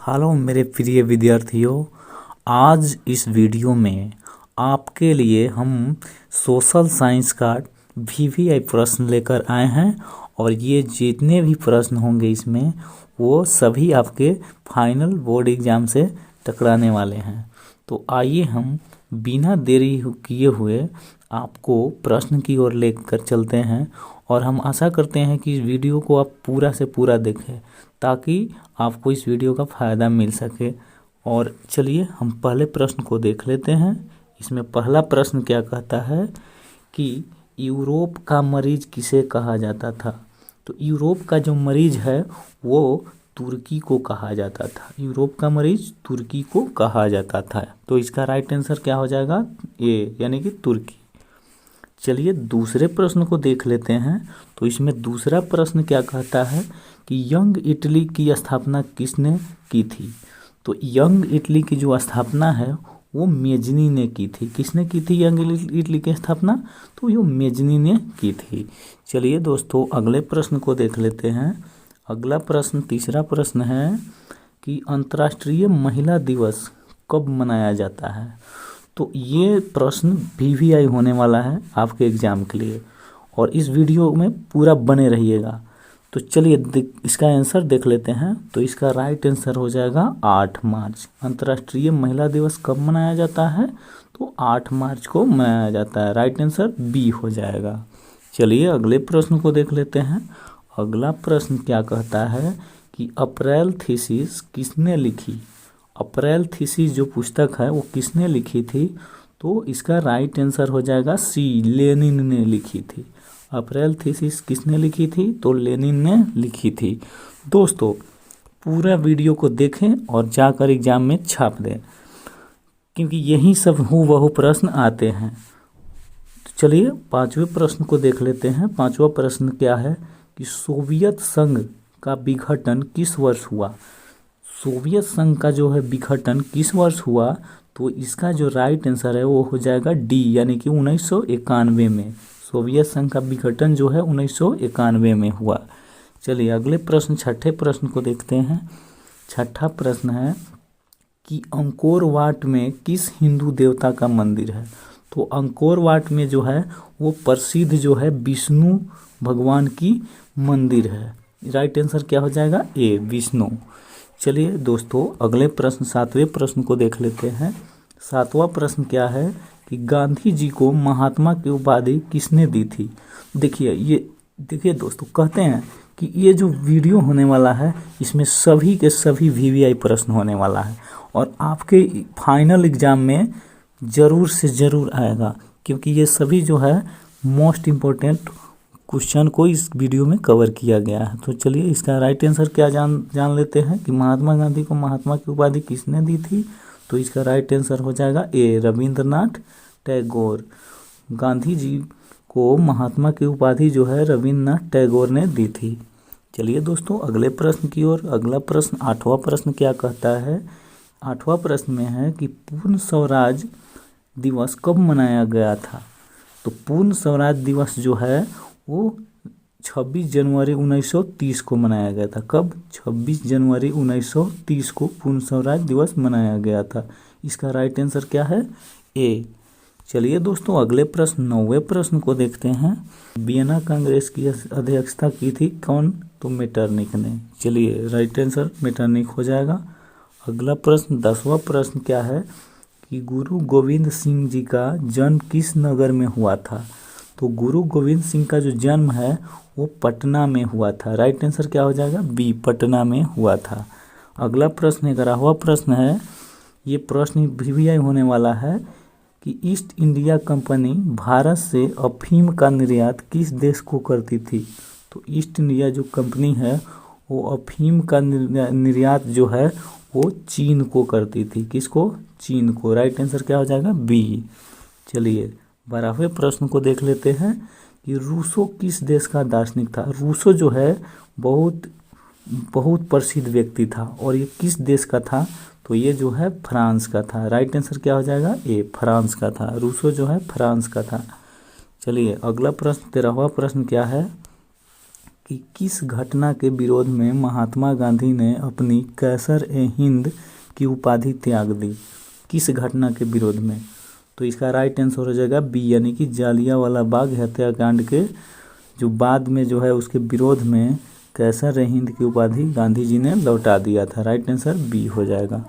Hello मेरे प्रिय विद्यार्थियों, आज इस वीडियो में आपके लिए हम सोशल साइंस का वीवीआई प्रश्न लेकर आए हैं और ये जितने भी प्रश्न होंगे इसमें वो सभी आपके फाइनल बोर्ड एग्जाम से टकराने वाले हैं। तो आइए हम बिना देरी किए हुए आपको प्रश्न की ओर लेकर चलते हैं और हम आशा करते हैं कि इस वीडियो को आप पूरा से पूरा देखें ताकि आपको इस वीडियो का फ़ायदा मिल सके। और चलिए हम पहले प्रश्न को देख लेते हैं। इसमें पहला प्रश्न क्या कहता है कि यूरोप का मरीज किसे कहा जाता था। तो यूरोप का जो मरीज है वो तुर्की को कहा जाता था। यूरोप का मरीज तुर्की को कहा जाता था। तो इसका राइट आंसर क्या हो जाएगा, ए यानी कि तुर्की। चलिए दूसरे प्रश्न को देख लेते हैं। तो इसमें दूसरा प्रश्न क्या कहता है कि यंग इटली की स्थापना किसने की थी। तो यंग इटली की जो स्थापना है वो मेजनी ने की थी। किसने की थी यंग इटली की स्थापना, तो ये मेजनी ने की थी। चलिए दोस्तों अगले प्रश्न को देख लेते हैं। अगला प्रश्न तीसरा प्रश्न है कि अंतर्राष्ट्रीय महिला दिवस कब मनाया जाता है। तो ये प्रश्न वीवीआई होने वाला है आपके एग्जाम के लिए और इस वीडियो में पूरा बने रहिएगा। तो चलिए इसका आंसर देख लेते हैं। तो इसका राइट आंसर हो जाएगा 8 मार्च। अंतर्राष्ट्रीय महिला दिवस कब मनाया जाता है, तो 8 मार्च को मनाया जाता है। राइट आंसर बी हो जाएगा। चलिए अगले प्रश्न को देख लेते हैं। अगला प्रश्न क्या कहता है कि अप्रैल थीसिस किसने लिखी। अप्रैल थीसिस जो पुस्तक है वो किसने लिखी थी, तो इसका राइट आंसर हो जाएगा सी, लेनिन ने लिखी थी। अप्रैल थीसिस किसने लिखी थी, तो लेनिन ने लिखी थी। दोस्तों पूरा वीडियो को देखें और जाकर एग्जाम में छाप दें क्योंकि यही सब हूबहू प्रश्न आते हैं। तो चलिए पांचवें प्रश्न को देख लेते हैं। पांचवा प्रश्न क्या है कि सोवियत संघ का विघटन किस वर्ष हुआ। सोवियत संघ का जो है विघटन किस वर्ष हुआ, तो इसका जो राइट आंसर है वो हो जाएगा डी यानी कि 1991 में। सोवियत संघ का विघटन जो है 1991 में हुआ। चलिए अगले प्रश्न छठे प्रश्न को देखते हैं। छठा प्रश्न है कि अंकोर वाट में किस हिंदू देवता का मंदिर है। तो अंकोर वाट में जो है वो प्रसिद्ध जो है विष्णु भगवान की मंदिर है। राइट आंसर क्या हो जाएगा, ए विष्णु। चलिए दोस्तों अगले प्रश्न सातवें प्रश्न को देख लेते हैं। सातवां प्रश्न क्या है कि गांधी जी को महात्मा की उपाधि किसने दी थी। देखिए दोस्तों कहते हैं कि ये जो वीडियो होने वाला है इसमें सभी के सभी वीवीआई प्रश्न होने वाला है और आपके फाइनल एग्जाम में ज़रूर से ज़रूर आएगा क्योंकि ये सभी जो है मोस्ट इम्पोर्टेंट क्वेश्चन को इस वीडियो में कवर किया गया है। तो चलिए इसका राइट आंसर क्या जान लेते हैं कि महात्मा गांधी को महात्मा की उपाधि किसने दी थी। तो इसका राइट आंसर हो जाएगा ए रविंद्रनाथ टैगोर। गांधी जी को महात्मा की उपाधि जो है रविंद्रनाथ टैगोर ने दी थी। चलिए दोस्तों अगले प्रश्न की ओर। अगला प्रश्न आठवां प्रश्न क्या कहता है। आठवां प्रश्न में है कि पूर्ण स्वराज दिवस कब मनाया गया था। तो पूर्ण स्वराज दिवस जो है वो 26 जनवरी 1930 को मनाया गया था। कब, 26 जनवरी 1930 को पूर्ण स्वराज दिवस मनाया गया था। इसका राइट आंसर क्या है, ए। चलिए दोस्तों अगले प्रश्न नौवें प्रश्न को देखते हैं। वियना कांग्रेस की अध्यक्षता की थी कौन, तो मेटरनिख ने। चलिए राइट आंसर मेटरनिख हो जाएगा। अगला प्रश्न 10वां प्रश्न क्या है कि गुरु गोविंद सिंह जी का जन्म किस नगर में हुआ था। तो गुरु गोविंद सिंह का जो जन्म है वो पटना में हुआ था। राइट आंसर क्या हो जाएगा, बी, पटना में हुआ था। अगला प्रश्न 11वां प्रश्न है। ये प्रश्न वीवीआई होने वाला है कि ईस्ट इंडिया कंपनी भारत से अफीम का निर्यात किस देश को करती थी। तो ईस्ट इंडिया जो कंपनी है वो अफीम का निर्यात जो है वो चीन को करती थी। किसको, चीन को। राइट आंसर क्या हो जाएगा, बी। चलिए 12वें प्रश्न को देख लेते हैं कि रूसो किस देश का दार्शनिक था। रूसो जो है बहुत प्रसिद्ध व्यक्ति था और ये किस देश का था, तो ये जो है फ्रांस का था। राइट आंसर क्या हो जाएगा, ए, फ्रांस का था। रूसो जो है फ्रांस का था। चलिए अगला प्रश्न 13वां प्रश्न क्या है कि किस घटना के विरोध में महात्मा गांधी ने अपनी कैसर-ए-हिंद की उपाधि त्याग दी। किस घटना के विरोध में? तो इसका राइट आंसर हो जाएगा बी, यानी कि जालियांवाला बाग हत्याकांड के जो बाद में जो है उसके विरोध में कैसर-ए-हिंद की उपाधि गांधी जी ने लौटा दिया था। राइट आंसर बी हो जाएगा।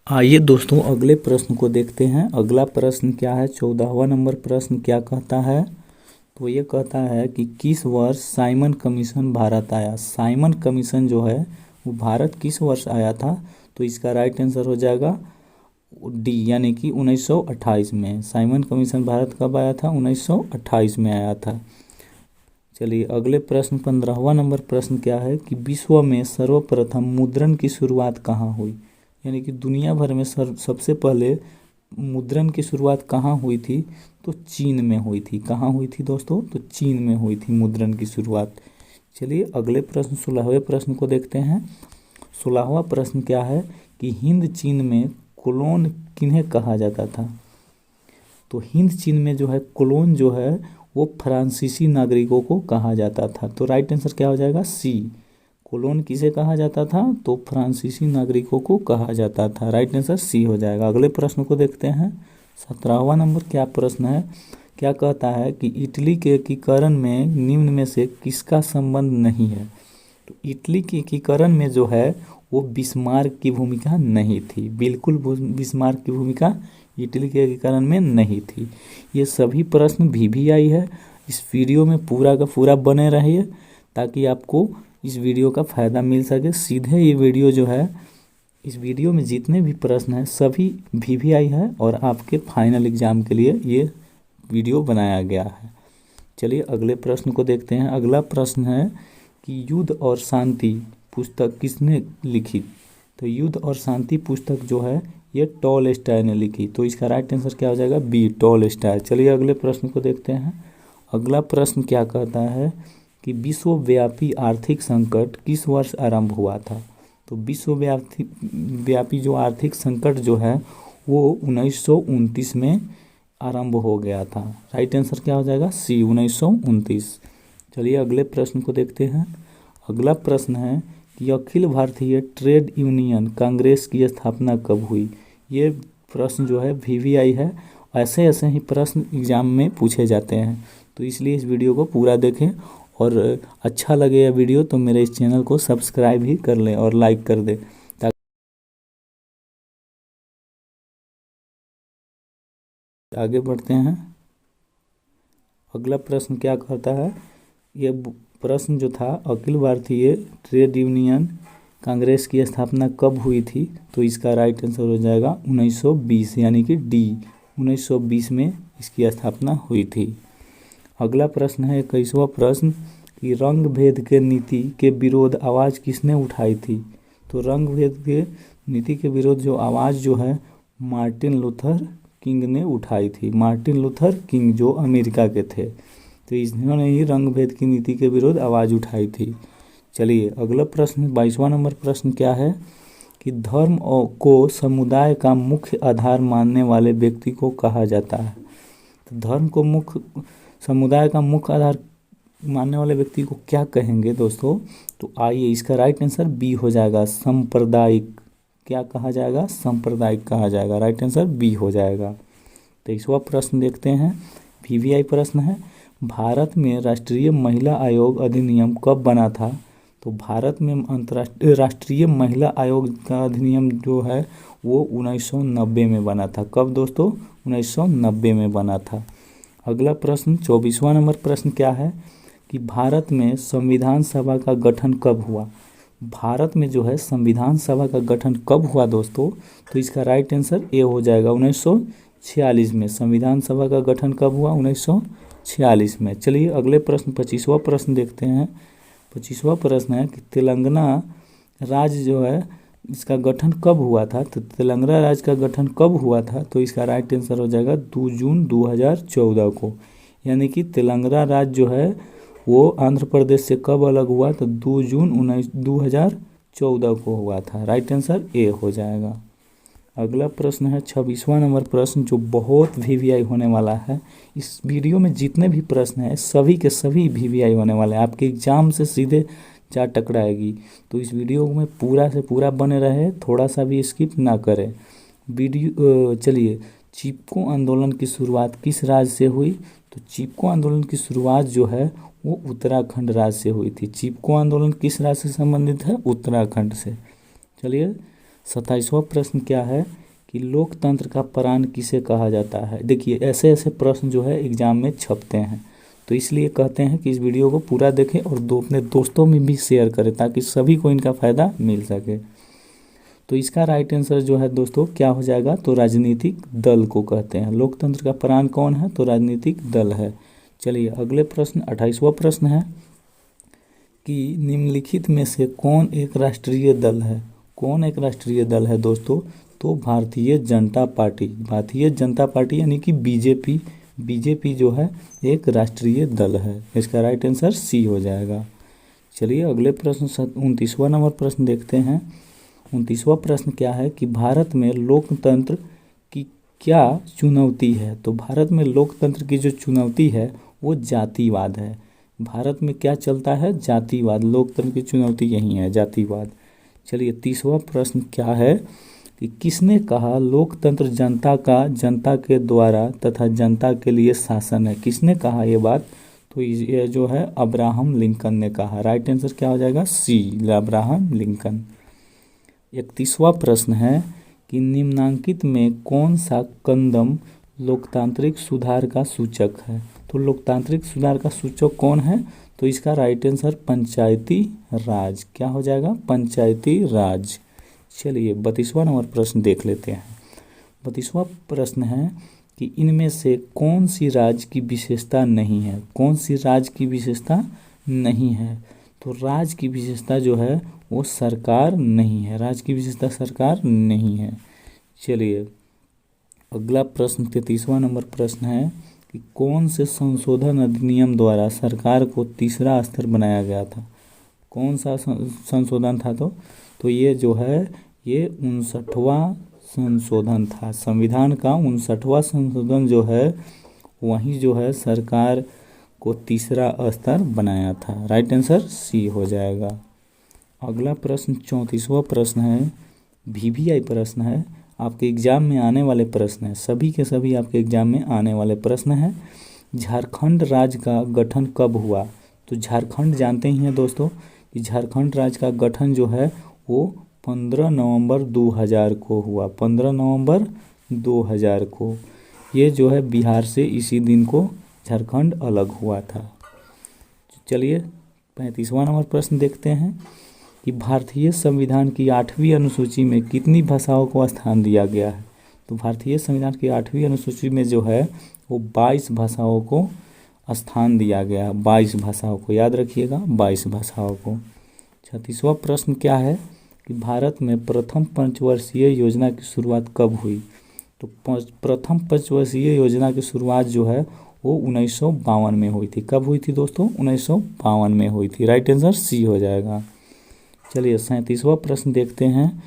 आइए दोस्तों अगले प्रश्न को देखते हैं। अगला प्रश्न क्या है? 14वां नंबर प्रश्न क्या कहता है? तो ये कहता है कि किस वर्ष साइमन कमीशन भारत आया? साइमन कमीशन जो है वो भारत किस वर्ष आया था? तो इसका राइट आंसर हो जाएगा डी, यानी कि 1928 में। साइमन कमीशन भारत कब आया था? 1928 में आया था। चलिए अगले प्रश्न 15वां नंबर प्रश्न क्या है कि विश्व में सर्वप्रथम मुद्रण की शुरुआत कहाँ हुई? यानी कि दुनिया भर में सबसे पहले मुद्रण की शुरुआत कहाँ हुई थी? तो चीन में हुई थी। कहाँ हुई थी दोस्तों? तो चीन में हुई थी मुद्रण की शुरुआत। चलिए अगले प्रश्न 16वें प्रश्न को देखते हैं। 16वां प्रश्न क्या है कि हिंद चीन में कोलोन किन्हें कहा जाता था? तो हिंद चीन में जो है कोलोन जो है वो फ्रांसीसी नागरिकों को कहा जाता था। तो राइट आंसर क्या हो जाएगा? सी। कोलोन किसे कहा जाता था? तो फ्रांसीसी नागरिकों को कहा जाता था। राइट आंसर सी हो जाएगा। अगले प्रश्न को देखते हैं। 17वां नंबर क्या प्रश्न है? क्या कहता है कि इटली के एकीकरण में निम्न में से किसका संबंध नहीं है? तो इटली के एकीकरण में जो है वो बिस्मार्क की भूमिका नहीं थी। बिल्कुल बिस्मार्क की भूमिका इटली के एकीकरण में नहीं थी। ये सभी प्रश्न VVI है। इस वीडियो में पूरा का पूरा बने रहिए ताकि आपको इस वीडियो का फ़ायदा मिल सके। सीधे ये वीडियो जो है, इस वीडियो में जितने भी प्रश्न हैं सभी VVI है और आपके फाइनल एग्ज़ाम के लिए ये वीडियो बनाया गया है। चलिए अगले प्रश्न को देखते हैं। अगला प्रश्न है कि युद्ध और शांति पुस्तक किसने लिखी? तो युद्ध और शांति पुस्तक जो है ये टॉलस्टॉय ने लिखी। तो इसका राइट आंसर क्या हो जाएगा? B, Tolstoy. चलिए अगले प्रश्न को देखते हैं। अगला प्रश्न क्या कहता है कि विश्वव्यापी आर्थिक संकट किस वर्ष आरंभ हुआ था? तो विश्वव्यापी जो आर्थिक संकट जो है वो 1929 में आरंभ हो गया था। राइट आंसर क्या हो जाएगा? सी, 1929। चलिए अगले प्रश्न को देखते हैं। अगला प्रश्न है कि अखिल भारतीय ट्रेड यूनियन कांग्रेस की स्थापना कब हुई? ये प्रश्न जो है VVI है। ऐसे ऐसे ही प्रश्न एग्जाम में पूछे जाते हैं, तो इसलिए इस वीडियो को पूरा देखें और अच्छा लगे यह वीडियो तो मेरे इस चैनल को सब्सक्राइब भी कर लें और लाइक कर दें ताकि आगे बढ़ते हैं। अगला प्रश्न क्या कहता है? ये प्रश्न जो था अखिल भारतीय ट्रेड यूनियन कांग्रेस की स्थापना कब हुई थी? तो इसका राइट आंसर हो जाएगा 1920, यानी कि डी, 1920 में इसकी स्थापना हुई थी। अगला प्रश्न है 21वां प्रश्न कि रंग भेद के नीति के विरोध आवाज़ किसने उठाई थी? तो रंग भेद के नीति के विरोध जो आवाज़ जो है मार्टिन लूथर किंग ने उठाई थी। मार्टिन लूथर किंग जो अमेरिका के थे, तो इन्होंने ही रंग भेद की नीति के विरोध आवाज़ उठाई थी। चलिए अगला प्रश्न 22वां नंबर प्रश्न क्या है कि धर्म को समुदाय का मुख्य आधार मानने वाले व्यक्ति को कहा जाता है? तो धर्म को समुदाय का मुख्य आधार मानने वाले व्यक्ति को क्या कहेंगे दोस्तों? तो आइए इसका राइट आंसर बी हो जाएगा, सांप्रदायिक। क्या कहा जाएगा? सांप्रदायिक कहा जाएगा। राइट आंसर बी हो जाएगा। 23वां प्रश्न देखते हैं। VVI प्रश्न है, भारत में राष्ट्रीय महिला आयोग अधिनियम कब बना था? तो भारत में अंतर्राष्ट्रीय राष्ट्रीय महिला आयोग का अधिनियम जो है वो 1990 में बना था। कब दोस्तों? 1990 में बना था। अगला प्रश्न 24वां नंबर प्रश्न क्या है कि भारत में संविधान सभा का गठन कब हुआ? भारत में जो है संविधान सभा का गठन कब हुआ दोस्तों? तो इसका राइट आंसर ए हो जाएगा, 1946 में। संविधान सभा का गठन कब हुआ? 1946 में। चलिए अगले प्रश्न 25वां प्रश्न देखते हैं। 25वां प्रश्न है कि तेलंगाना राज्य जो है इसका गठन कब हुआ था? तो तेलंगाना राज्य का गठन कब हुआ था? तो इसका राइट आंसर हो जाएगा 2 जून 2014 को। यानी कि तेलंगाना राज्य जो है वो आंध्र प्रदेश से कब अलग हुआ? तो 2 जून 2014 को हुआ था। राइट आंसर ए हो जाएगा। अगला प्रश्न है 26वां नंबर प्रश्न, जो बहुत वीवीआई होने वाला है। इस वीडियो में जितने भी प्रश्न हैं सभी के सभी वीवीआई होने वाले हैं, आपके एग्जाम से सीधे जा टकराएगी। तो इस वीडियो में पूरा से पूरा बने रहे, थोड़ा सा भी स्किप ना करें वीडियो। चलिए, चिपको आंदोलन की शुरुआत किस राज्य से हुई? तो चिपको आंदोलन की शुरुआत जो है वो उत्तराखंड राज्य से हुई थी। चिपको आंदोलन किस राज्य से संबंधित है? उत्तराखंड से। चलिए, 27वां प्रश्न क्या है कि लोकतंत्र का प्राण किसे कहा जाता है? देखिए, ऐसे ऐसे प्रश्न जो है एग्जाम में छपते हैं, तो इसलिए कहते हैं कि इस वीडियो को पूरा देखें और अपने दोस्तों में भी शेयर करें ताकि सभी को इनका फ़ायदा मिल सके। तो इसका राइट आंसर जो है दोस्तों क्या हो जाएगा? तो राजनीतिक दल को कहते हैं। लोकतंत्र का प्राण कौन है? तो राजनीतिक दल है। चलिए, अगले प्रश्न 28वां प्रश्न है कि निम्नलिखित में से कौन एक राष्ट्रीय दल है? कौन एक राष्ट्रीय दल है दोस्तों? तो भारतीय जनता पार्टी। भारतीय जनता पार्टी यानी कि बीजेपी। बीजेपी जो है एक राष्ट्रीय दल है। इसका राइट आंसर सी हो जाएगा। चलिए, अगले प्रश्न 29वां नंबर प्रश्न देखते हैं। 29वां प्रश्न क्या है कि भारत में लोकतंत्र की क्या चुनौती है? तो भारत में लोकतंत्र की जो चुनौती है वो जातिवाद है। भारत में क्या चलता है? जातिवाद। लोकतंत्र की चुनौती यही है, जातिवाद। चलिए, 30वां प्रश्न क्या है कि किसने कहा लोकतंत्र जनता के द्वारा तथा जनता के लिए शासन है? किसने कहा ये बात? तो ये जो है अब्राहम लिंकन ने कहा। राइट आंसर क्या हो जाएगा? सी, अब्राहम लिंकन। 31वां प्रश्न है कि निम्नांकित में कौन सा कदम लोकतांत्रिक सुधार का सूचक है? तो लोकतांत्रिक सुधार का सूचक कौन है? तो इसका राइट आंसर पंचायती राज। क्या हो जाएगा? पंचायती राज। चलिए, 32वां नंबर प्रश्न देख लेते हैं। 32वां प्रश्न है कि इनमें से कौन सी राज्य की विशेषता नहीं है? कौन सी राज्य की विशेषता नहीं है? तो राज्य की विशेषता जो है वो सरकार नहीं है। राज्य की विशेषता सरकार नहीं है। चलिए, अगला प्रश्न 33वां नंबर प्रश्न है कि कौन से संशोधन अधिनियम द्वारा सरकार को तीसरा स्तर बनाया गया था? कौन सा संशोधन था? तो ये जो है ये 59वां संशोधन था। संविधान का 59वां संशोधन जो है वही जो है सरकार को तीसरा स्तर बनाया था। राइट आंसर सी हो जाएगा। अगला प्रश्न 34वां प्रश्न है, वीवीआई प्रश्न है, आपके एग्जाम में आने वाले प्रश्न है, सभी के सभी आपके एग्जाम में आने वाले प्रश्न है। झारखंड राज्य का गठन कब हुआ? तो झारखंड जानते ही हैं दोस्तों कि झारखंड राज्य का गठन जो है वो 15 नवंबर 2000 को हुआ। 15 नवंबर 2000 को ये जो है बिहार से इसी दिन को झारखंड अलग हुआ था। चलिए, 35वां नंबर प्रश्न देखते हैं कि भारतीय संविधान की 8वीं अनुसूची में कितनी भाषाओं को स्थान दिया गया है? तो भारतीय संविधान की 8वीं अनुसूची में जो है वो 22 भाषाओं को स्थान दिया गया है। 22 भाषाओं को याद रखिएगा, 22 भाषाओं को। 36वां प्रश्न क्या है कि भारत में प्रथम पंचवर्षीय योजना की शुरुआत कब हुई? तो प्रथम पंचवर्षीय योजना की शुरुआत जो है वो 1952 में हुई थी। कब हुई थी दोस्तों? 1952 में हुई थी। राइट आंसर सी हो जाएगा। चलिए, 37वां प्रश्न देखते हैं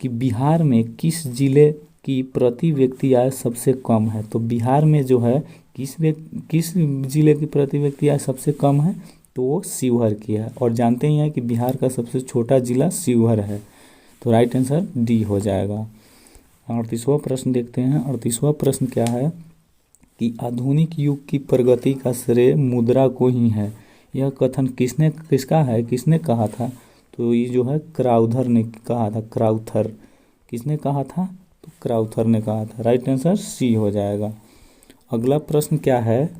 कि बिहार में किस जिले की प्रति व्यक्ति आय सबसे कम है? तो बिहार में जो है किस जिले की प्रति व्यक्ति आय सबसे कम है? तो वो शिवहर की है। और जानते ही हैं कि बिहार का सबसे छोटा जिला शिवहर है। तो राइट आंसर डी हो जाएगा। 38वां प्रश्न देखते हैं। 38वां प्रश्न क्या है कि आधुनिक युग की प्रगति का श्रेय मुद्रा को ही है। यह कथन किसका है? किसने कहा था? तो ये जो है क्राउथर ने कहा था। क्राउथर किसने कहा था? तो क्राउथर ने कहा था। राइट आंसर सी हो जाएगा। अगला प्रश्न क्या है?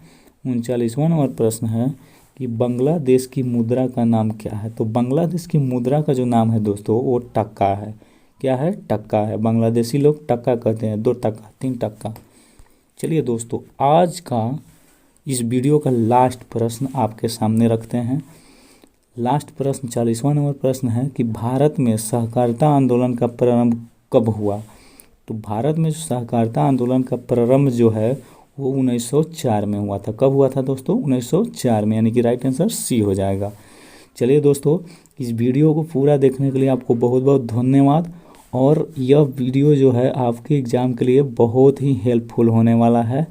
39वां नंबर प्रश्न है कि बांग्लादेश की मुद्रा का नाम क्या है? तो बांग्लादेश की मुद्रा का जो नाम है दोस्तों वो टक्का है। क्या है? टक्का है। बांग्लादेशी लोग टक्का कहते हैं। 2 टक्का, 3 टक्का। चलिए दोस्तों, आज का इस वीडियो का लास्ट प्रश्न आपके सामने रखते हैं। लास्ट प्रश्न 40वां नंबर प्रश्न है कि भारत में सहकारिता आंदोलन का प्रारंभ कब हुआ? तो भारत में सहकारिता आंदोलन का प्रारंभ जो है वो 1904 में हुआ था। कब हुआ था दोस्तों? 1904 में, यानी कि राइट आंसर सी हो जाएगा। चलिए दोस्तों, इस वीडियो को पूरा देखने के लिए आपको बहुत बहुत धन्यवाद। और यह वीडियो जो है आपके एग्ज़ाम के लिए बहुत ही हेल्पफुल होने वाला है।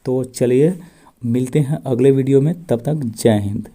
तो चलिए मिलते हैं अगले वीडियो में, तब तक जय हिंद।